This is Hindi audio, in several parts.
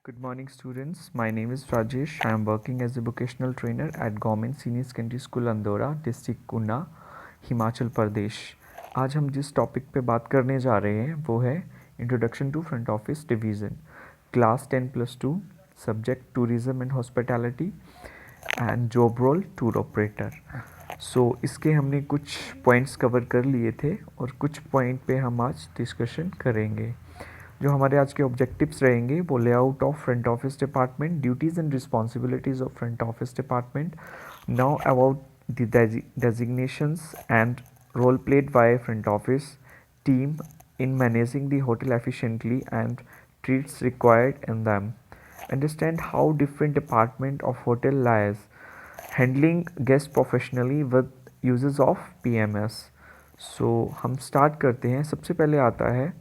Good morning, students. My name is Rajesh. I am working as a vocational trainer at Government Senior Secondary School Andaura, district Una, Himachal Pradesh. आज हम जिस टॉपिक पे बात करने जा रहे हैं वो है introduction to front office division, class 10+2, subject tourism and hospitality and job role tour operator. इसके हमने कुछ पॉइंट्स कवर कर लिए थे और कुछ पॉइंट पे हम आज डिस्कशन करेंगे। जो हमारे आज के ऑब्जेक्टिव्स रहेंगे वो layout of front office department, duties and responsibilities of front office department, now about the designations and role played by front office team in managing the hotel efficiently and treats required in them. Understand how different department of hotel lies, handling guests professionally with uses of PMS. हम स्टार्ट करते हैं। सबसे पहले आता है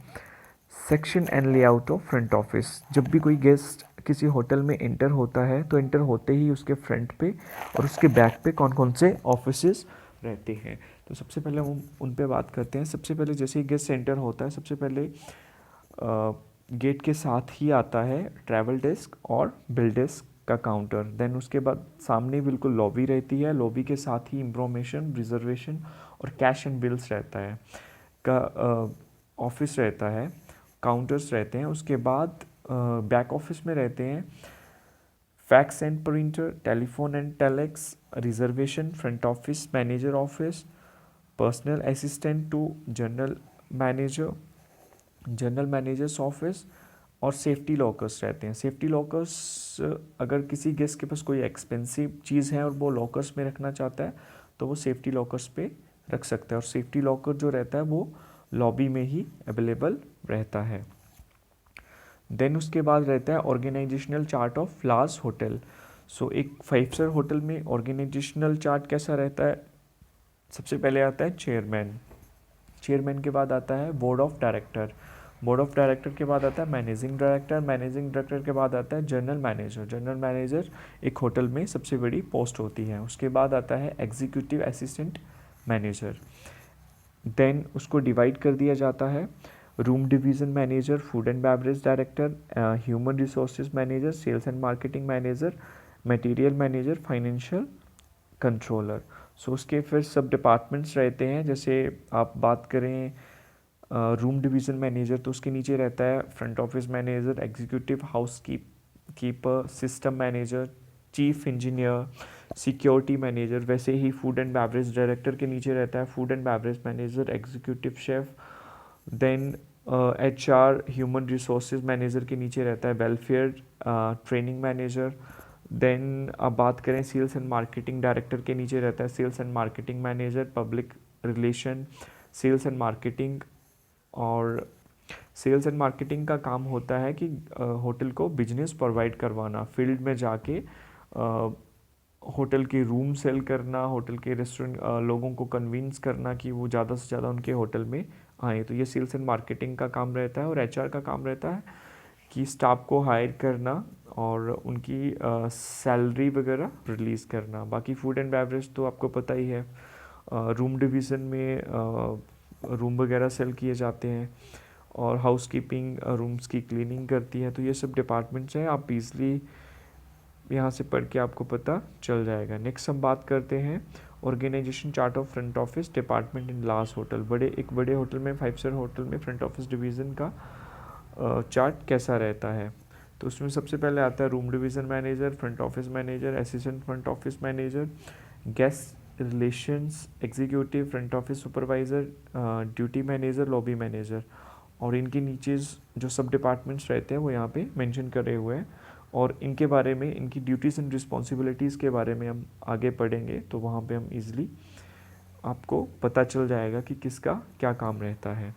section and layout of front office. जब भी कोई गेस्ट किसी होटल में इंटर होता है तो इंटर होते ही उसके फ्रंट पे और उसके बैक पे कौन कौन से ऑफिसेस रहते हैं, तो सबसे पहले हम उन पे बात करते हैं। सबसे पहले जैसे ही गेस्ट एंटर होता है, सबसे पहले गेट के साथ ही आता है ट्रैवल डेस्क और बिल डेस्क का काउंटर। देन उसके बाद सामने बिल्कुल लॉबी रहती है, लॉबी के साथ ही इंफॉर्मेशन, रिजर्वेशन और कैश एंड बिल्स रहता है का ऑफिस रहता है, काउंटर्स रहते हैं। उसके बाद बैक ऑफिस में रहते हैं fax and printer, telephone and telex, reservation, front office manager office, personal assistant to general manager, general manager's office और सेफ्टी लॉकर्स रहते हैं। सेफ्टी लॉकर्स, अगर किसी गेस्ट के पास कोई एक्सपेंसिव चीज़ है और वो लॉकर्स में रखना चाहता है तो वो सेफ्टी लॉकर्स पे रख सकता है, और सेफ्टी लॉकर जो रहता है वो लॉबी में ही अवेलेबल रहता है। देन उसके बाद रहता है organisational chart of large hotel. एक 5 स्टार होटल में ऑर्गेनाइजेशनल चार्ट कैसा रहता है? सबसे पहले आता है चेयरमैन, चेयरमैन के बाद आता है board of director, board of director के बाद आता है मैनेजिंग डायरेक्टर, मैनेजिंग डायरेक्टर के बाद आता है जनरल मैनेजर। जनरल मैनेजर एक होटल में सबसे बड़ी पोस्ट होती है। उसके बाद आता है एग्जीक्यूटिव असिस्टेंट मैनेजर। देन उसको डिवाइड कर दिया जाता है room division manager, food and beverage director, human resources manager, sales and marketing manager, material manager, financial controller. उसके फिर सब डिपार्टमेंट्स रहते हैं। जैसे आप बात करें रूम डिवीज़न मैनेजर, तो उसके नीचे रहता है front office manager, executive housekeeper, system manager, chief engineer, security manager. वैसे ही फूड एंड बेवरेज डायरेक्टर के नीचे रहता है food and beverage manager, executive chef. Then HR human resources manager के नीचे रहता है वेलफेयर ट्रेनिंग मैनेजर। देन अब बात करें सेल्स एंड मार्केटिंग डायरेक्टर के नीचे रहता है sales and marketing manager, public relation, sales and marketing. और सेल्स एंड मार्केटिंग का काम होता है कि होटल को बिजनेस प्रोवाइड करवाना, फील्ड में जाके होटल के रूम सेल करना, होटल के रेस्टोरेंट लोगों को कन्विंस करना कि वो ज़्यादा से ज़्यादा उनके होटल में आए। तो ये सेल्स एंड मार्केटिंग का काम रहता है। और HR का काम रहता है कि स्टाफ को हायर करना और उनकी सैलरी वगैरह रिलीज़ करना। बाकी फूड एंड बेवरेज तो आपको पता ही है, रूम डिवीज़न में रूम वगैरह सेल किए जाते हैं और हाउस कीपिंग रूम्स की क्लीनिंग करती है। तो ये सब डिपार्टमेंट्स हैं, आप ईज़िली यहाँ से पढ़ के आपको पता चल जाएगा। नेक्स्ट हम बात करते हैं organization chart of front office department in large hotel. एक बड़े होटल में, 5 स्टार होटल में फ्रंट ऑफिस डिवीज़न का चार्ट कैसा रहता है। तो उसमें सबसे पहले आता है room division manager, front office manager, assistant front office manager, guest relations executive, front office supervisor, duty manager, lobby manager. और इनके नीचे जो सब डिपार्टमेंट्स रहते हैं वो यहाँ पे मेंशन करे हुए हैं, और इनके बारे में, इनकी ड्यूटीज़ एंड रिस्पॉन्सिबिलिटीज़ के बारे में हम आगे पढ़ेंगे। तो वहाँ पे हम इजीली आपको पता चल जाएगा कि किसका क्या काम रहता है।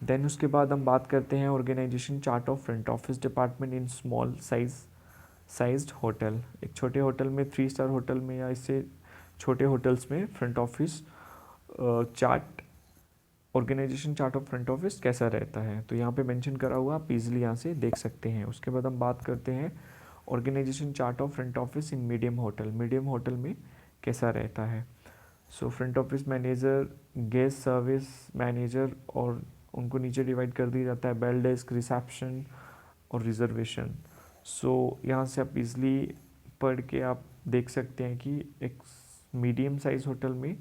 देन उसके बाद हम बात करते हैं organization chart of front office department in small sized hotel. एक छोटे होटल में, 3 स्टार होटल में या इससे छोटे होटल्स में front office chart, organization chart of front office कैसा रहता है। तो यहाँ पे मेंशन करा हुआ, आप इजीली यहाँ से देख सकते हैं। उसके बाद हम बात करते हैं organization chart of front office in medium hotel. Medium hotel में कैसा रहता है। Front office manager, guest service manager, और उनको नीचे डिवाइड कर दिया जाता है बेल डेस्क, रिसेप्शन और रिजर्वेशन। सो यहाँ से आप इजली पढ़ के आप देख सकते हैं कि एक मीडियम साइज होटल में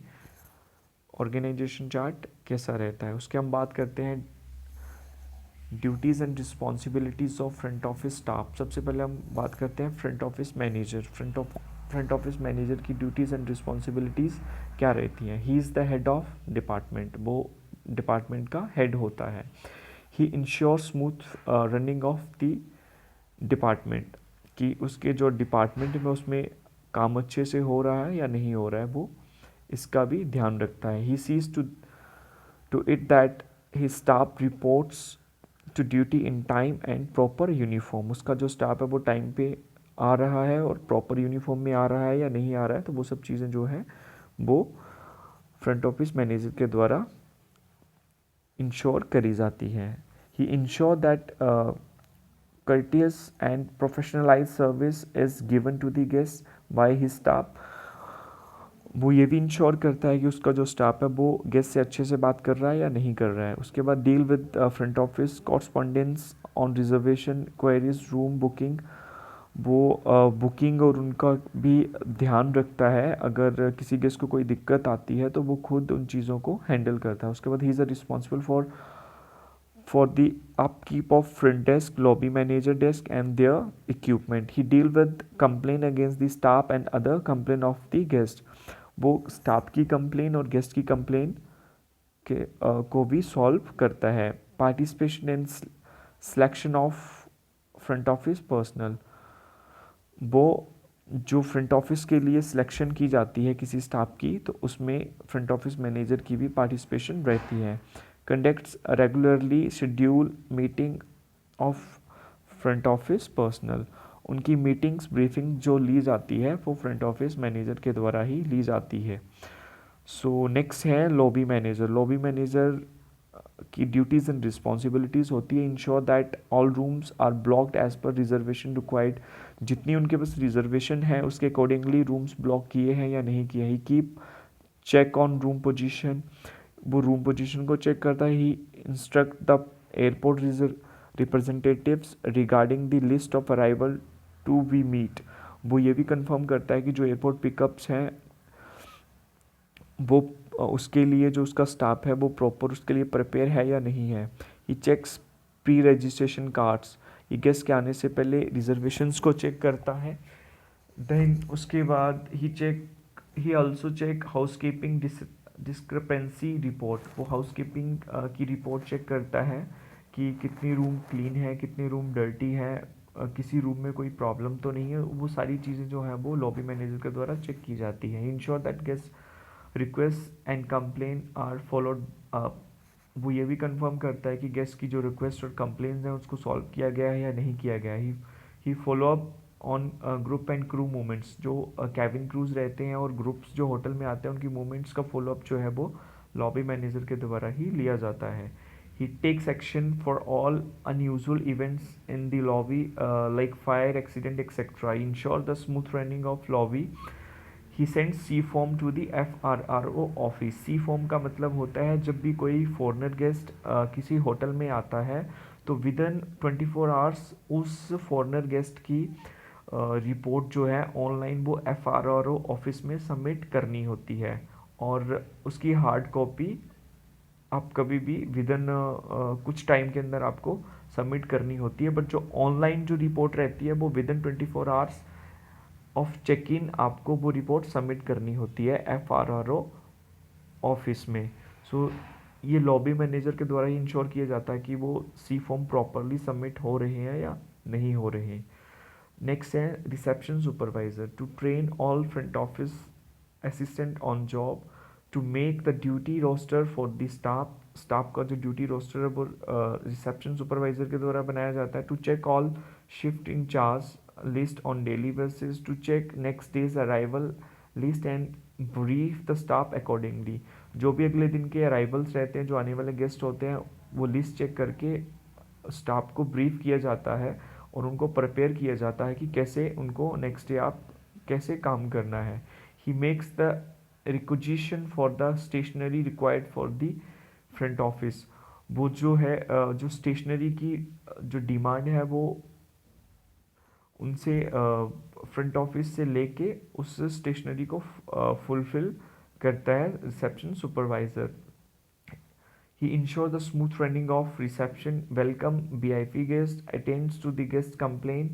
ऑर्गेनाइजेशन चार्ट कैसा रहता है। उसके हम बात करते हैं duties and responsibilities of front office staff. सबसे पहले हम बात करते हैं front office manager. Front office manager की ड्यूटीज़ एंड रिस्पॉन्सिबिलिटीज़ क्या रहती हैं। He is the head of department, वो डिपार्टमेंट का हेड होता है। He ensure smooth running of the department, कि उसके जो डिपार्टमेंट में उसमें काम अच्छे से हो रहा है या नहीं हो रहा है, वो इसका भी ध्यान रखता है। He sees to it that he staff reports to duty in time and proper uniform. उसका जो स्टाफ है वो टाइम पे आ रहा है और प्रॉपर यूनिफॉर्म में आ रहा है या नहीं आ रहा है, तो वो सब चीज़ें जो है वो फ्रंट ऑफिस मैनेजर के द्वारा इंश्योर करी जाती हैं। He ensure that courteous and professionalized service is given to the guests by his staff। वो ये भी इंश्योर करता है कि उसका जो स्टाफ है वो गेस्ट से अच्छे से बात कर रहा है या नहीं कर रहा है। उसके बाद deal with front office correspondence on reservation queries room booking. वो बुकिंग और उनका भी ध्यान रखता है। अगर किसी गेस्ट को कोई दिक्कत आती है तो वो खुद उन चीज़ों को हैंडल करता है। उसके बाद he is responsible for the upkeep of front desk, lobby manager desk and their equipment। He deal with complaint against the staff and other complaint of the guest। वो स्टाफ की कंप्लेन और गेस्ट की कंप्लेन के को भी सॉल्व करता है। Participation in selection of front office personal. वो जो फ्रंट ऑफिस के लिए सिलेक्शन की जाती है किसी स्टाफ की, तो उसमें फ्रंट ऑफिस मैनेजर की भी पार्टिसिपेशन रहती है। Conducts regularly schedule meeting of front office personal. उनकी मीटिंग्स ब्रीफिंग जो ली जाती है वो फ्रंट ऑफिस मैनेजर के द्वारा ही ली जाती है। सो नेक्स्ट है लॉबी मैनेजर। लॉबी मैनेजर की ड्यूटीज़ एंड रिस्पॉन्सिबिलिटीज़ होती है ensure that all rooms are blocked as per reservation required. जितनी उनके पास रिजर्वेशन है उसके अकॉर्डिंगली रूम्स ब्लॉक किए हैं या नहीं किए। He keep check on room position. वो रूम पोजीशन को चेक करता है। He instruct the airport representatives regarding the list of arrival to be meet. वो ये भी कंफर्म करता है कि जो एयरपोर्ट पिकअप्स हैं वो उसके लिए जो उसका स्टाफ है वो प्रॉपर उसके लिए प्रिपेयर है या नहीं है। ही चेक्स प्री रजिस्ट्रेशन कार्ड्स। ये गेस्ट के आने से पहले रिजर्वेशंस को चेक करता है। देन उसके बाद he also check housekeeping discrepancy report. वो हाउसकीपिंग की रिपोर्ट चेक करता है कि कितनी रूम क्लीन है, कितने रूम डर्टी है, किसी रूम में कोई प्रॉब्लम तो नहीं है। वो सारी चीज़ें जो है वो लॉबी मैनेजर के द्वारा चेक की जाती हैं। Ensure that guest request and complain are followed up. वो ये भी कंफर्म करता है कि गेस्ट की जो रिक्वेस्ट और कंप्लेन हैं उसको सॉल्व किया गया है या नहीं किया गया है। He follow up on group and crew movements. जो कैबिन क्रूज रहते हैं और ग्रुप्स जो होटल में आते हैं उनकी मूवमेंट्स का फॉलोअप जो है वो लॉबी मैनेजर के द्वारा ही लिया जाता है। He takes action for all unusual events in the lobby like fire accident etcetera. Ensure the smooth running of lobby. He send C form to the FRRO office. C form का मतलब होता है जब भी कोई फॉरनर गेस्ट किसी होटल में आता है तो विद इन 24 आवर्स उस फॉरनर गेस्ट की रिपोर्ट जो है ऑनलाइन वो FRRO ऑफिस में सबमिट करनी होती है और उसकी हार्ड कॉपी आप कभी भी विद इन कुछ टाइम के अंदर आपको सबमिट करनी होती है। बट जो ऑनलाइन जो रिपोर्ट रहती है वो within 24 hours of check in आपको वो रिपोर्ट सबमिट करनी होती है FRRO ऑफिस में। सो ये लॉबी मैनेजर के द्वारा ही इंश्योर किया जाता है कि वो सी फॉर्म प्रॉपरली सबमिट हो रहे हैं या नहीं हो रहे हैं। नेक्स्ट है reception supervisor. To train all front office assistant on job to make the duty roster for the staff का जो ड्यूटी रोस्टर है वो रिसेप्शन सुपरवाइजर के द्वारा बनाया जाता है। To check all shift in charge list on daily basis, to check next day's arrival list and brief the staff accordingly। जो भी अगले दिन के अराइवल्स रहते हैं, जो आने वाले गेस्ट होते हैं, वो लिस्ट चेक करके स्टाफ को ब्रीफ किया जाता है और उनको प्रिपेयर किया जाता है कि कैसे उनको नेक्स्ट डे आप कैसे काम करना है। He makes the requisition for the stationery required for the front office. वो जो है जो स्टेशनरी की जो डिमांड है वो उनसे फ्रंट ऑफिस से लेके उस स्टेशनरी को फुलफिल करता है reception supervisor. He ensures the smooth running of reception, welcome VIP guests, attends to the guest complaint.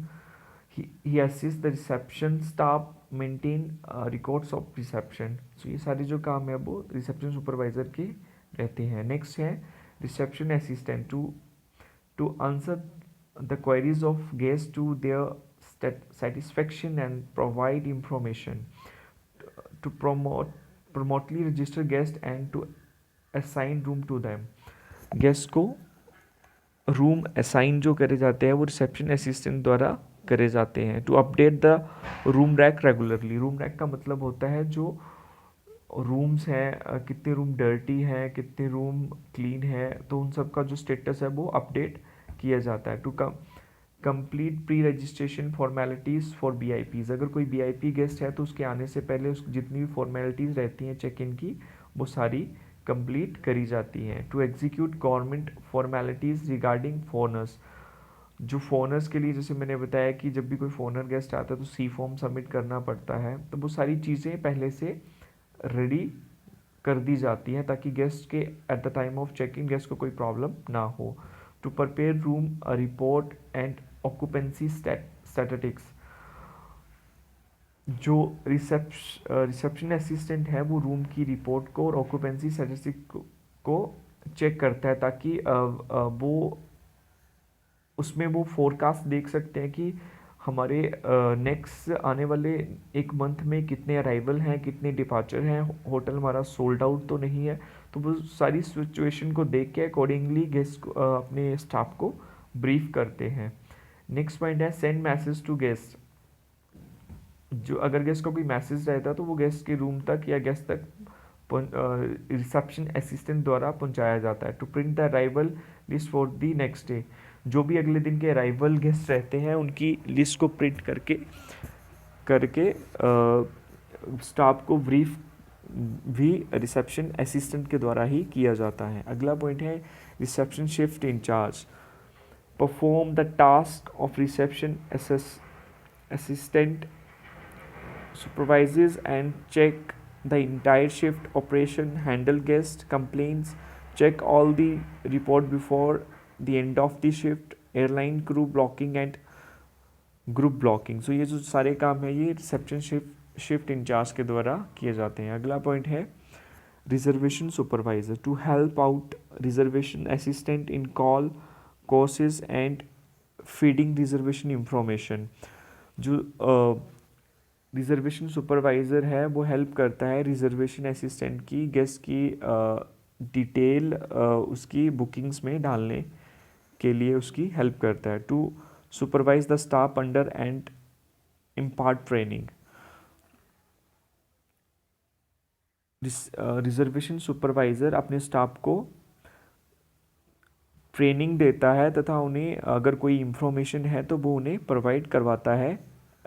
He assists the reception staff maintain records of reception. So ये सारे जो काम है वो रिसेप्शन सुपरवाइजर के रहते हैं. नेक्स्ट है reception assistant to answer the queries of guests to their satisfaction and provide information to promotely register guests and to assign room to them. Guest को रूम असाइन जो करे जाते हैं वो रिसेप्शन असिस्टेंट द्वारा करे जाते हैं. To update the room rack regularly. Room rack का मतलब होता है जो रूम्स हैं, कितने रूम डर्टी हैं, कितने रूम क्लीन है, तो उन सब का जो स्टेटस है वो अपडेट किया जाता है. To complete pre registration formalities for VIPs. अगर कोई वीआईपी गेस्ट है तो उसके आने से पहले उस जितनी भी फॉर्मेलिटीज़ रहती हैं चेक इन की वो सारी कंप्लीट करी जाती हैं. To execute government formalities regarding foreigners. जो फॉरनर्स के लिए जैसे मैंने बताया कि जब भी कोई फॉरनर गेस्ट आता है तो सी फॉर्म सबमिट करना पड़ता है, तो वो सारी चीज़ें पहले से रेडी कर दी जाती हैं ताकि गेस्ट के at the time of check in guest को कोई प्रॉब्लम ना हो. To prepare room report and occupancy statistics. जो रिसेप्शन असिस्टेंट है वो रूम की रिपोर्ट को और ऑक्यूपेंसी स्टैटिस्टिक को चेक करता है ताकि वो उसमें वो फोरकास्ट देख सकते हैं कि हमारे नेक्स्ट आने वाले एक मंथ में कितने अराइवल हैं, कितने डिपार्चर हैं, होटल हमारा सोल्ड आउट तो नहीं है. तो वो सारी सिचुएशन को देख के अकॉर्डिंगली गेस्ट को अपने स्टाफ को ब्रीफ करते हैं. नेक्स्ट पॉइंट है सेंड मैसेज टू गेस्ट. जो अगर गेस्ट को कोई मैसेज रहता है तो वो गेस्ट के रूम तक या गेस्ट तक रिसेप्शन असिस्टेंट द्वारा पहुंचाया जाता है. To print the arrival list for the next day. जो भी अगले दिन के अराइवल गेस्ट रहते हैं उनकी लिस्ट को प्रिंट करके स्टाफ को ब्रीफ भी रिसेप्शन असिस्टेंट के द्वारा ही किया जाता है. अगला पॉइंट है reception shift in charge. Perform the task of reception assistant supervises and check the entire shift operation, handle guest complaints, check all the report before the end of the shift, airline crew blocking and group blocking. So ये जो सारे काम है ये रिसेप्शन शिफ्ट इंचार्ज के द्वारा किए जाते हैं. अगला पॉइंट है reservation supervisor. To help out reservation assistant in call courses and feeding reservation information. जो रिजर्वेशन सुपरवाइज़र है वो हेल्प करता है रिजर्वेशन असिस्टेंट की गेस्ट की डिटेल उसकी बुकिंग्स में डालने के लिए उसकी हेल्प करता है. To supervise the staff under and impart training. Reservation supervisor अपने स्टाफ को ट्रेनिंग देता है तथा उन्हें अगर कोई इंफॉर्मेशन है तो वो उन्हें प्रोवाइड करवाता है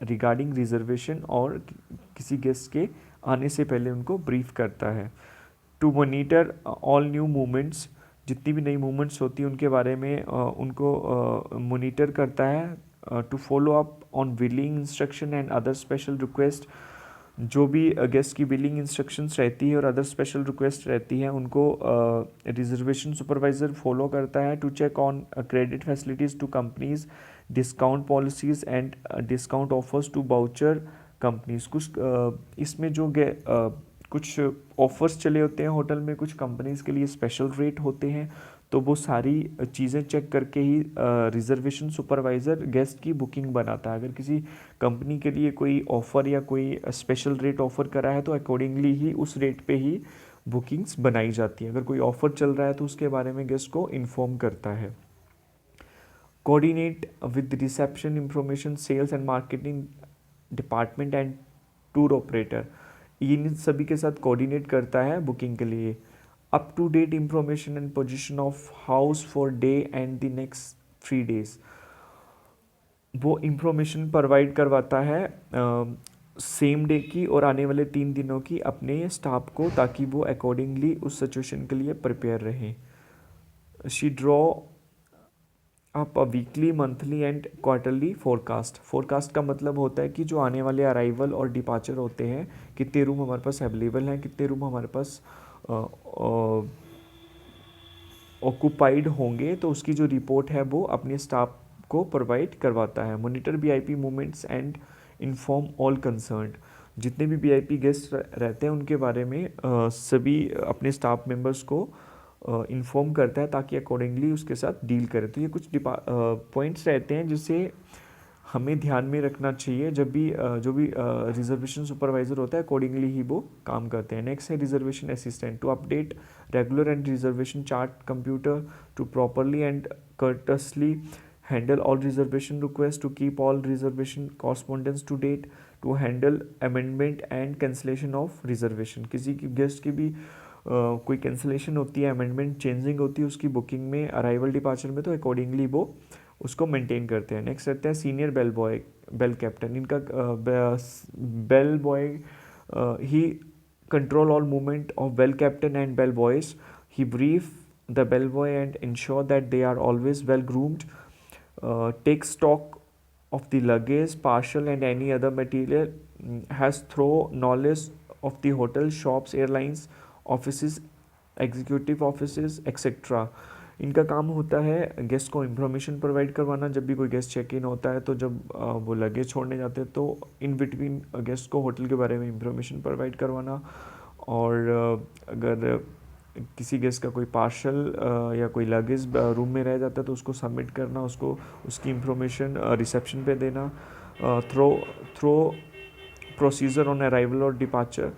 रिगार्डिंग रिजर्वेशन और किसी गेस्ट के आने से पहले उनको ब्रीफ करता है. To monitor all new movements. जितनी भी नई मूवमेंट्स होती हैं उनके बारे में उनको मॉनिटर करता है. To follow up on billing instruction and other special request. जो भी गेस्ट की बिलिंग इंस्ट्रक्शंस रहती है और अदर स्पेशल रिक्वेस्ट रहती है उनको रिजर्वेशन सुपरवाइज़र फॉलो करता है. To check on credit facilities to companies, discount policies and discount offers to voucher companies. कुछ इसमें जो कुछ ऑफर्स चले होते हैं होटल में, कुछ कंपनीज़ के लिए स्पेशल रेट होते हैं, तो वो सारी चीज़ें चेक करके ही रिजर्वेशन सुपरवाइज़र गेस्ट की बुकिंग बनाता है. अगर किसी कंपनी के लिए कोई ऑफ़र या कोई स्पेशल रेट ऑफ़र करा है तो अकॉर्डिंगली ही उस रेट पे ही बुकिंग्स बनाई जाती हैं. अगर कोई ऑफ़र चल रहा है तो उसके बारे में गेस्ट को इन्फॉर्म करता है. Coordinate with reception information sales and marketing department and tour operator. इन सभी के साथ कोऑर्डिनेट करता है बुकिंग के लिए. Up to date information and position of house for day and the next 3 days. वो इंफॉर्मेशन प्रोवाइड करवाता है सेम डे की और आने वाले 3 दिनों की अपने स्टाफ को, ताकि वो अकॉर्डिंगली उस सिचुएशन के लिए प्रिपेयर रहें. She draw up a weekly, monthly and quarterly forecast. Forecast का मतलब होता है कि जो आने वाले अराइवल और डिपार्चर होते हैं, कितने रूम हमारे पास अवेलेबल हैं, कितने रूम हमारे पास ऑक्यूपाइड होंगे, तो उसकी जो रिपोर्ट है वो अपने स्टाफ को प्रोवाइड करवाता है। Monitor VIP movements and inform all concerned. जितने भी वीआईपी गेस्ट रहते हैं उनके बारे में सभी अपने स्टाफ मेंबर्स को इन्फॉर्म करता है ताकि अकॉर्डिंगली उसके साथ डील करे। तो ये कुछ पॉइंट्स रहते हैं जिसे हमें ध्यान में रखना चाहिए जब भी जो भी रिजर्वेशन सुपरवाइजर होता है, अकॉर्डिंगली ही वो काम करते हैं। नेक्स्ट है reservation assistant, to update regular and reservation chart computer to properly and courteously handle all reservation requests, to keep all reservation correspondence to date, to handle amendment and cancellation of reservation। किसी की गेस्ट की भी कोई कैंसिलेशन होती है, अमेंडमेंट चेंजिंग होती है उसकी बुकिंग में, अराइवल डिपार्चर में, तो अकॉर्डिंगली वो उसको मेंटेन करते हैं। नेक्स्ट रहता है senior bell boy, bell captain. इनका bell boy he control all movement of bell captain and bell boys. He brief the bell boy and ensure that they are always well groomed, take stock of the luggage, parcel and any other material, has thorough knowledge of the hotel, shops, airlines, offices, executive offices etcetera. इनका काम होता है गेस्ट को इन्फॉर्मेशन प्रोवाइड करवाना। जब भी कोई गेस्ट चेक इन होता है तो जब वो लगेज छोड़ने जाते हैं तो इन बिटवीन गेस्ट को होटल के बारे में इन्फॉर्मेशन प्रोवाइड करवाना। और अगर किसी गेस्ट का कोई पार्सल या कोई लगेज रूम में रह जाता है तो उसको सबमिट करना, उसको उसकी इंफॉर्मेशन रिसेप्शन पे देना। थ्रो प्रोसीजर ऑन अराइवल और डिपार्चर,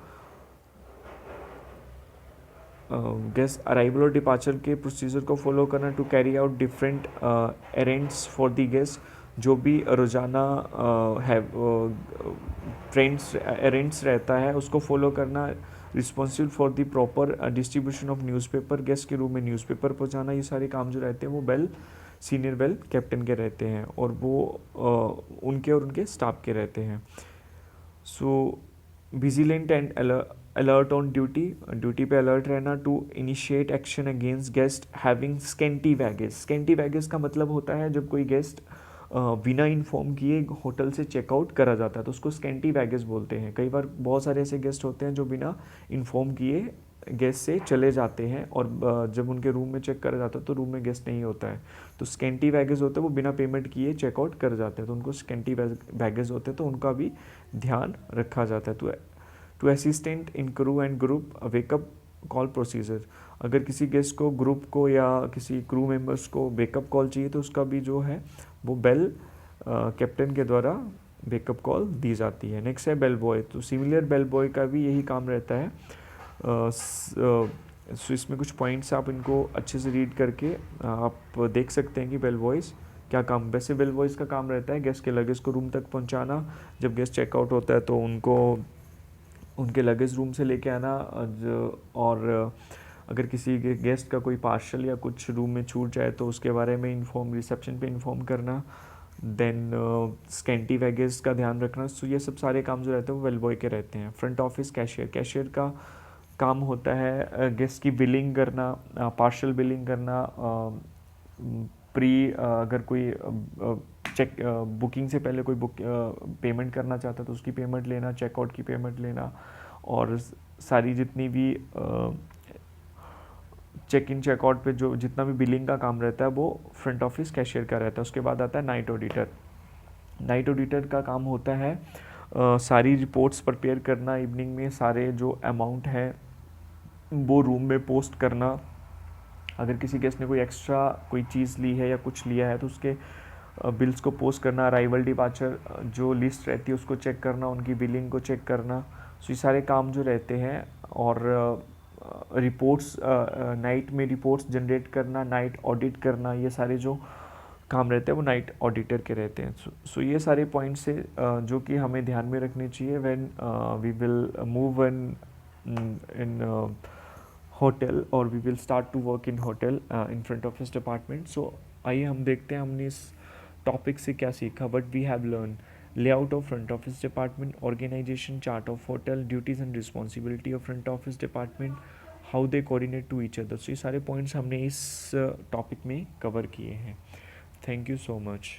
गेस्ट अराइवल और डिपार्चर के प्रोसीजर को फॉलो करना। To carry out different errands for the guest, जो भी रोज़ाना है ट्रेंड्स अरेंड्स रहता है उसको फॉलो करना। Responsible for the proper distribution of newspaper, guest के रूम में न्यूज़पेपर पहुंचाना। ये सारे काम जो रहते हैं वो बेल सीनियर बेल कैप्टन के रहते हैं और वो उनके और उनके स्टाफ के रहते हैं। So vigilant and alert on duty, duty पे अलर्ट रहना। To initiate action against guest having scanty baggage. Scanty baggage का मतलब होता है जब कोई गेस्ट बिना इन्फॉर्म किए होटल से चेकआउट करा जाता है तो उसको स्केंटी बैगेज बोलते हैं। कई बार बहुत सारे ऐसे गेस्ट होते हैं जो बिना इन्फॉर्म किए गेस्ट से चले जाते हैं और जब उनके रूम में चेक करा जाता है तो रूम में गेस्ट नहीं होता है, तो स्केंटी बैगेज होते हैं वो बिना पेमेंट किए चेकआउट कर जाते हैं तो उनको स्केंटी बैगेज होते हैं, तो उनका भी ध्यान रखा जाता है। To assistant in crew and group wake up call procedure, अगर किसी गेस्ट को ग्रुप को या किसी क्रू मेंबर्स को बैकअप कॉल चाहिए तो उसका भी जो है वो बेल कैप्टन के द्वारा बैकअप कॉल दी जाती है। नेक्स्ट है बेल बॉय, तो सिमिलर बेल बॉय का भी यही काम रहता है। सो इसमें कुछ पॉइंट्स आप इनको अच्छे से रीड करके आप देख सकते हैं कि बेल बॉयज़ क्या काम। वैसे बेल बॉयज़ का काम रहता है गेस्ट के लगेज को रूम तक पहुंचाना, जब गेस्ट चेकआउट होता है तो उनको उनके लगेज रूम से लेके आना, और अगर किसी गेस्ट का कोई पार्सल या कुछ रूम में छूट जाए तो उसके बारे में इन्फॉर्म रिसेप्शन पे इन्फॉर्म करना। देन स्केंटी बैगेज का ध्यान रखना। सो ये सब सारे काम जो रहते हैं वो बेल बॉय के रहते हैं। फ्रंट ऑफिस कैशियर, कैशियर का काम होता है गेस्ट की बिलिंग करना, पार्शल बिलिंग करना, अगर कोई चेक बुकिंग से पहले कोई पेमेंट करना चाहता है तो उसकी पेमेंट लेना, चेकआउट की पेमेंट लेना, और सारी जितनी भी चेक इन चेकआउट पे जो जितना भी बिलिंग का काम रहता है वो फ्रंट ऑफिस कैशियर का रहता है। उसके बाद आता है नाइट ऑडिटर। नाइट ऑडिटर का काम होता है सारी रिपोर्ट्स प्रिपेयर करना, इवनिंग में सारे जो अमाउंट है वो रूम में पोस्ट करना। अगर किसी गेस्ट ने कोई एक्स्ट्रा कोई चीज़ ली है या कुछ लिया है तो उसके बिल्स को पोस्ट करना। अराइवल डिपार्चर जो लिस्ट रहती है उसको चेक करना, उनकी बिलिंग को चेक करना। सो ये सारे काम जो रहते हैं, और रिपोर्ट्स नाइट में रिपोर्ट्स जनरेट करना, नाइट ऑडिट करना, ये सारे जो काम रहते हैं वो नाइट ऑडिटर के रहते हैं। सो ये सारे पॉइंट्स है जो कि हमें ध्यान में रखने चाहिए when we will move in hotel और we will start to work in hotel in front office department. So आइए हम देखते हैं हमने इस टॉपिक से क्या सीखा। But we have learn layout of front office department, organization chart of hotel, duties and responsibility of front office department, how they coordinate to each other. So ये सारे पॉइंट्स हमने इस टॉपिक में कवर किए हैं। Thank you so much.